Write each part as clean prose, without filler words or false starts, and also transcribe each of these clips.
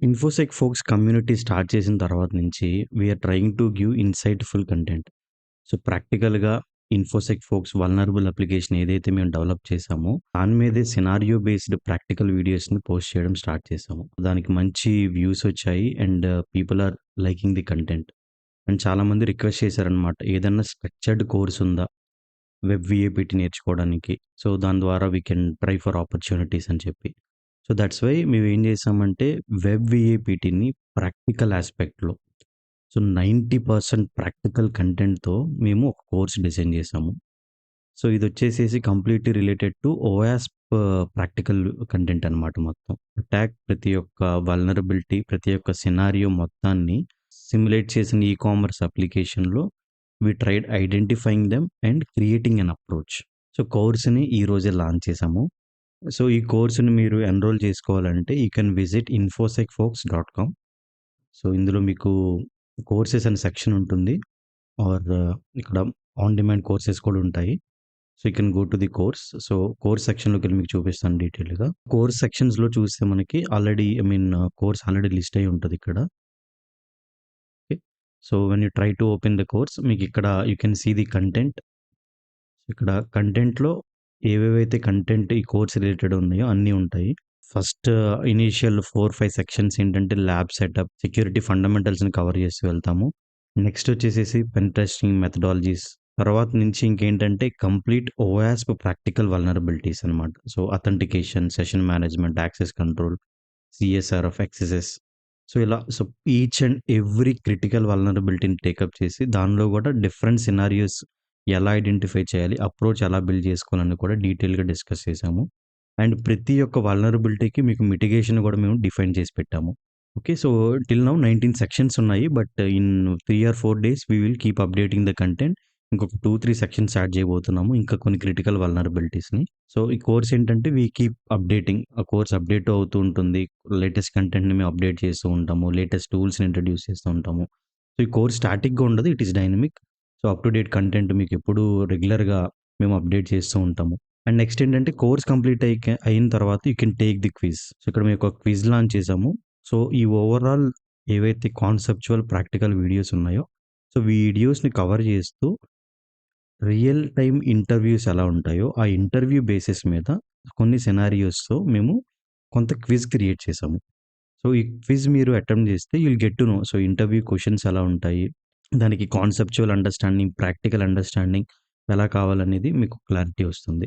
ఇన్ఫోసెక్ folks community start చేసిన తర్వాత నుంచి we're trying to give insightful content. So, ప్రాక్టికల్‌గా ఇన్ఫోసెక్ ఫోక్స్ వల్నరబుల్ అప్లికేషన్ ఏదైతే మేము డెవలప్ చేశామో, దాని మీదే సినారియో బేస్డ్ ప్రాక్టికల్ వీడియోస్‌ని పోస్ట్ చేయడం స్టార్ట్ చేశాము. దానికి మంచి వ్యూస్ వచ్చాయి and people are liking the content. And చాలామంది రిక్వెస్ట్ చేశారనమాట. ఏదన్నా స్ట్రక్చర్డ్ కోర్స్ ఉందా? వెబ్ వీఏపీటీ నేర్చుకోవడానికి. సో, దాని ద్వారా we can try for opportunities అని చెప్పి. సో, దట్స్ వై మేమేం చేసామంటే వెబ్ వీఏపీటీని ప్రాక్టికల్ యాస్పెక్ట్‌లో సో, 90% ప్రాక్టికల్ కంటెంట్‌తో మేము ఒక కోర్స్ డిజైన్ చేసాము. సో, ఇదొచ్చేసేసి కంప్లీట్‌లీ రిలేటెడ్ టు ఓయాస్ప్ ప్రాక్టికల్ కంటెంట్ అనమాట మొత్తం. అటాక్ ప్రతి ఒక్క వల్నరబిలిటీ, ప్రతి ఒక్క సినారియో మొత్తాన్ని సిమ్యులేట్ చేసిన కామర్స్ అప్లికేషన్‌లో we tried identifying them and creating an approach. So, కోర్స్‌ని ఈ రోజే లాంచ్ చేసాము. సో, ఈ కోర్స్‌ని మీరు ఎన్రోల్ చేసుకోవాలంటే you can visit infosecfolks.com. So, ఇందులో మీకు కోర్సెస్ అనే సెక్షన్ ఉంటుంది. ఆర్ ఇక్కడ ఆన్ డిమాండ్ కోర్సెస్ కూడా ఉంటాయి. So, you can go to the course. So, course సెక్షన్‌లోకెళ్ళి మీకు చూపిస్తాను డీటెయిల్‌గా. కోర్స్ సెక్షన్స్‌లో చూస్తే మనకి ఆల్రెడీ కోర్స్ ఆల్రెడీ లిస్ట్ అయ్యి ఉంటదిక్కడ. Okay. So, when you try to open the course మీకిక్కడ you can see the content. ఇక్కడ కంటెంట్‌లో ఏవేవైతే కంటెంట్ ఈ కోర్స్ రిలేటెడ్ ఉన్నాయో అన్నీ ఉంటాయి. ఫస్ట్ ఇనీషియల్ 4, 5 సెక్షన్స్ ఏంటంటే ల్యాబ్ సెటప్, సెక్యూరిటీ ఫండమెంటల్స్‌ని కవర్ చేసి వెళ్తాము. నెక్స్ట్ వచ్చేసేసి పెన్ టెస్టింగ్ మెథడాలజీస్. తర్వాత నుంచి ఇంకేంటంటే కంప్లీట్ ఓయాస్ప్ ప్రాక్టికల్ వల్నరబిలిటీస్ అనమాట. So, authentication, session management, access control, CSRF, XSS. So, each and every critical వల్నరబిలిటీని టేకప్ చేసి దానిలో కూడా డిఫరెంట్ సినారియోస్ ఎలా ఐడెంటిఫై చేయాలి, అప్రోచ్ ఎలా బిల్డ్ చేసుకోవాలని కూడా డీటెయిల్‌గా డిస్కస్ చేశాము. అండ్ ప్రతి ఒక్క వల్నరబిలిటీకి మీకు మిటిగేషన్ కూడా మేము డిఫైన్ చేసి పెట్టాము. Okay. So, till now 19 sections ఉన్నాయి. But in 3 or 4 days we will keep updating the content. ఇంకొక 2, 3 సెక్షన్స్ యాడ్ చేయబోతున్నాము. ఇంకా కొన్ని క్రిటికల్ వల్నరబిలిటీస్‌ని. సో, ఈ కోర్స్ ఏంటంటే వి కీప్ అప్డేటింగ్. ఆ కోర్స్ అప్డేట్ అవుతూ ఉంటుంది. లేటెస్ట్ కంటెంట్‌ని మేము అప్డేట్ చేస్తూ ఉంటాము. లేటెస్ట్ టూల్స్‌ని ఇంట్రొడ్యూస్ చేస్తూ ఉంటాము. సో, ఈ కోర్స్ స్టాటిక్‌గా ఉండదు. It is dynamic. So, up to date content మీకు ఎప్పుడూ రెగ్యులర్‌గా మేము అప్డేట్ చేస్తూ ఉంటాము. అండ్ నెక్స్ట్ ఏంటంటే కోర్స్ కంప్లీట్ అయిన తర్వాత you can take the quiz. So, ఇక్కడ మేము ఒక క్విజ్ లాంచ్ చేసాము. సో, ఈ ఓవరాల్ ఏవైతే కాన్సెప్చువల్, ప్రాక్టికల్ వీడియోస్ ఉన్నాయో, సో, వీడియోస్‌ని కవర్ చేస్తూ రియల్ టైమ్ ఇంటర్వ్యూస్ ఎలా ఉంటాయో, ఆ ఇంటర్వ్యూ బేసిస్ మీద కొన్ని సినారియోస్‌తో మేము కొంత క్విజ్ క్రియేట్ చేసాము. సో, ఈ క్విజ్ మీరు అటెంప్ట్ చేస్తే you will get to know. So, interview questions ఎలా ఉంటాయి, దానికి కాన్సెప్చువల్ అండర్‌స్టాండింగ్, ప్రాక్టికల్ అండర్‌స్టాండింగ్ ఎలా కావాలనేది మీకు క్లారిటీ వస్తుంది.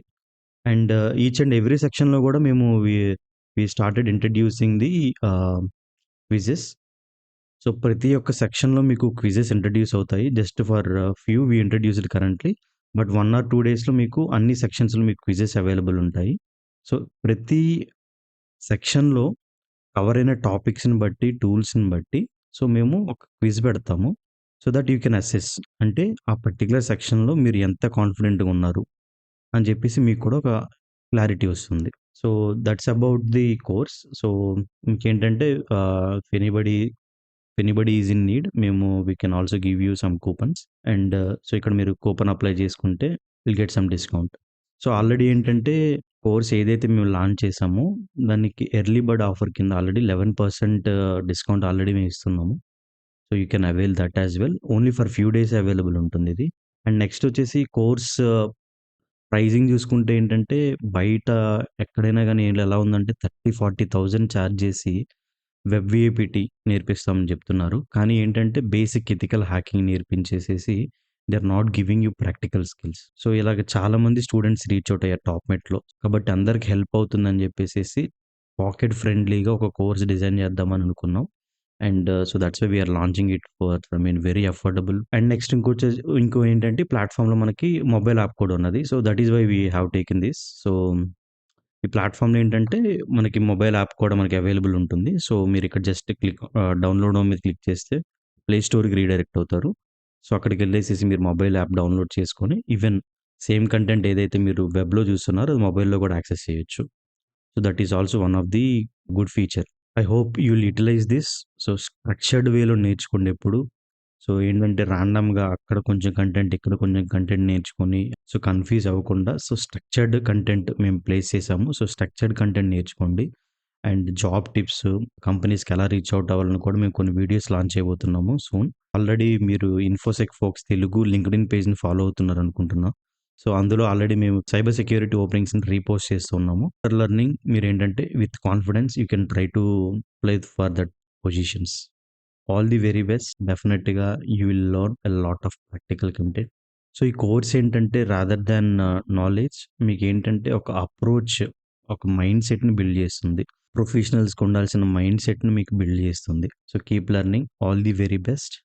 అండ్ ఈచ్ అండ్ ఎవ్రీ సెక్షన్‌లో గూడా మేము we started introducing the quizzes. So, ప్రతి ఒక్క సెక్షన్‌లో మీకు క్విజెస్ ఇంట్రొడ్యూస్ అవుతాయి. Just for few we introduced currently. But 1 or 2 డేస్‌లో మీకు అన్ని సెక్షన్స్‌లో మీకు క్విజెస్ అవైలబుల్ ఉంటాయి. సో, ప్రతి సెక్షన్‌లో కవర్ అయిన టాపిక్స్‌ని బట్టి, టూల్స్‌ని బట్టి సో, మేము ఒక క్విజ్ పెడతాము. So, that you can assess. అంటే ఆ పర్టిక్యులర్ సెక్షన్‌లో మీరు ఎంత కాన్ఫిడెంట్‌గా ఉన్నారు అని చెప్పేసి మీకు కూడా ఒక క్లారిటీ వస్తుంది. So, that's about the course. So, ఇంకేంటంటే if anybody is in need we can also give you some coupons. And so, ఇక్కడ మీరు కూపన్ అప్లై చేసుకుంటే will get some discount. So, already ఏంటంటే కోర్స్ ఏదైతే మేము లాంచ్ చేసామో దానికి ఎర్లీ బర్డ్ ఆఫర్ కింద ఆల్రెడీ 11% డిస్కౌంట్ ఆల్రెడీ మేము ఇస్తున్నాము. So, you can avail that as well. Only for few days available ఉంటుందిది. అండ్ నెక్స్ట్ వచ్చేసి కోర్స్ ప్రైజింగ్ చూసుకుంటే ఏంటంటే, బయట ఎక్కడైనా గాని ఎలా ఉందంటే 30,000, 40,000 చార్జ్ చేసి వెబ్ వీఏపీటీ నేర్పిస్తామని చెప్తున్నారు. కానీ ఏంటంటే బేసిక్ ఎథికల్ హ్యాకింగ్ నేర్పించేసేసి they are not giving you practical skills. So, ఇలాగ చాలామంది స్టూడెంట్స్ రీచ్ ఔట్ అయ్యారు టాప్ మెట్‌లో. కాబట్టి అందరికి హెల్ప్ అవుతుందని చెప్పేసేసి పాకెట్ ఫ్రెండ్లీగా ఒక కోర్స్ డిజైన్ చేద్దామని అనుకున్నాం. And so, that's why we are launching it for very affordable. And next ఇంకో ఏంటంటే ప్లాట్‌ఫార్మ్‌లో మనకి మొబైల్ యాప్ కూడా ఉన్నది. So, that is why we have taken this. So, ఈ ప్లాట్‌ఫార్మ్‌లో ఏంటంటే మనకి మొబైల్ యాప్ కూడా మనకి అవైలబుల్ ఉంటుంది. సో, మీరిక్కడ జస్ట్ డౌన్‌లోడ్ మీద క్లిక్ చేస్తే ప్లే స్టోర్‌కి రీడైరెక్ట్ అవుతారు. సో, అక్కడికెళ్ళేసేసి మీరు మొబైల్ యాప్ డౌన్‌లోడ్ చేసుకొని ఈవెన్ సేమ్ కంటెంట్ ఏదైతే మీరు వెబ్‌లో చూస్తున్నారో అది మొబైల్‌లో కూడా యాక్సెస్ చేయొచ్చు. So, that is also one of the good feature. I hope you will utilize this. So, structured వేలో నేర్చుకోండి ఎప్పుడు. సో, ఏంటంటే రాండమ్‌గా అక్కడ కొంచెం కంటెంట్, ఇక్కడ కొంచెం కంటెంట్ నేర్చుకొని సో, కన్‌ఫ్యూజ్ అవ్వకుండా సో, స్ట్రక్చర్డ్ కంటెంట్ మేము ప్లేస్ చేసాము. సో, స్ట్రక్చర్డ్ కంటెంట్ నేర్చుకోండి. అండ్ జాబ్ టిప్స్, కంపెనీస్‌కి ఎలా రీచ్ ఔట్ అవ్వాలని కూడా మేము కొన్ని వీడియోస్ లాంచ్ చేయబోతున్నాము సూన్. ఆల్రెడీ మీరు ఇన్ఫోసెక్ ఫోక్స్ తెలుగు లింక్డ్ఇన్ పేజ్‌ని ఫాలో అవుతున్నారనుకుంటున్నా. సో, అందులో ఆల్రెడీ మేము సైబర్ సెక్యూరిటీ ఓపెనింగ్స్‌ని రీపోస్ట్ చేస్తున్నాము. ఆఫ్టర్ లెర్నింగ్ మీరేంటంటే with confidence you can try to apply for that positions. All the very best. డెఫినెట్‌గా you will learn a lot of practical content. So, ఈ course ఏంటంటే rather than knowledge మీకేంటంటే ఒక approach, ఒక mind సెట్‌ని build చేస్తుంది. ప్రొఫెషనల్స్‌కి ఉండాల్సిన mind సెట్‌ని మీకు బిల్డ్ చేస్తుంది. So, keep learning. All the very best.